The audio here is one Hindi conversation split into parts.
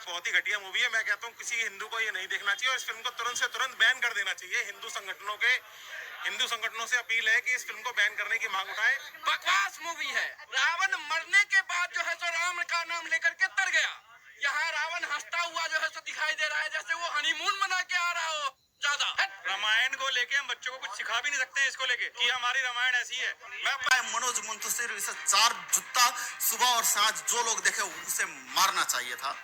बहुत ही घटिया मूवी है। मैं कहता हूँ किसी हिंदू को ये नहीं देखना चाहिए और इस फिल्म को तुरंत से तुरंत बैन कर देना चाहिए। हिंदू संगठनों से अपील है कि इस फिल्म को बैन करने की मांग उठाएं। बकवास मूवी है। रावण मरने के बाद जो है सो राम का नाम लेकर के तर गया। यहाँ रावण हंसता हुआ जो है सो दिखाई दे रहा है, जैसे वो हनीमून मना के आ रहा हो। ज्यादा रामायण को लेके हम बच्चों को कुछ सिखा भी नहीं सकते इसको लेके कि हमारी रामायण ऐसी है। मैं मनोज मुंतशिर इसे 4 जुत्ता सुबह और सांझ जो लोग देखे उसे मारना चाहिए था।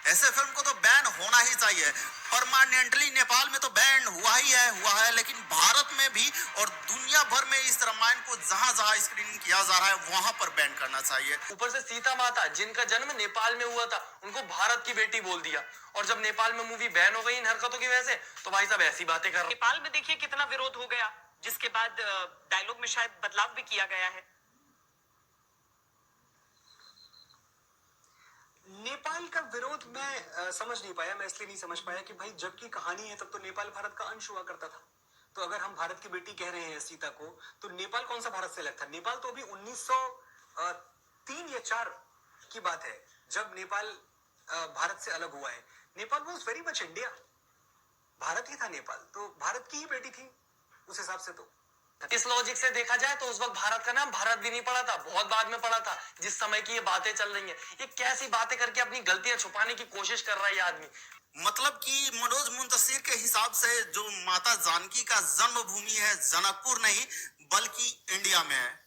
ऐसे फिल्म को तो बैन होना ही चाहिए। परमानेंटली नेपाल में तो बैन हुआ है, लेकिन भारत में भी और दुनिया भर में इस रामायण को जहां जहां स्क्रीनिंग किया जा रहा है वहां पर बैन करना चाहिए। ऊपर से सीता माता जिनका जन्म नेपाल में हुआ था, उनको भारत की बेटी बोल दिया। और जब नेपाल में मूवी बैन हो गई इन हरकतों की वजह से, तो भाई साहब ऐसी बातें कर रहे। नेपाल में देखिए कितना विरोध हो गया, जिसके बाद डायलॉग में शायद बदलाव भी किया गया है। नेपाल का विरोध मैं समझ नहीं पाया। मैं इसलिए नहीं समझ पाया कि भाई जब की कहानी है तब तो नेपाल भारत का अंश हुआ करता था। तो अगर हम भारत की बेटी कह रहे हैं सीता को, तो नेपाल कौन सा भारत से अलग था? नेपाल तो अभी 1903 या 4 की बात है जब नेपाल भारत से अलग हुआ है। Nepal was very much India. Bharat ही था नेपाल, तो भारत की ही बेटी थी उस हिसाब से। तो इस लॉजिक से देखा जाए तो उस वक्त भारत का नाम भारत भी नहीं पड़ा था, बहुत बाद में पड़ा था। जिस समय की ये बातें चल रही हैं, ये कैसी बातें करके अपनी गलतियां छुपाने की कोशिश कर रहा है ये आदमी। मतलब कि मनोज मुंतशिर के हिसाब से जो माता जानकी का जन्मभूमि है जनकपुर नहीं बल्कि इंडिया में है।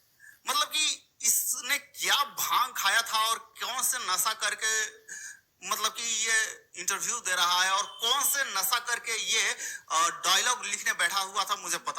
मतलब कि इसने क्या भांग खाया था और कौन से नशा करके मतलब कि ये इंटरव्यू दे रहा है और कौन से नशा करके ये डायलॉग लिखने बैठा हुआ था, मुझे पता नहीं।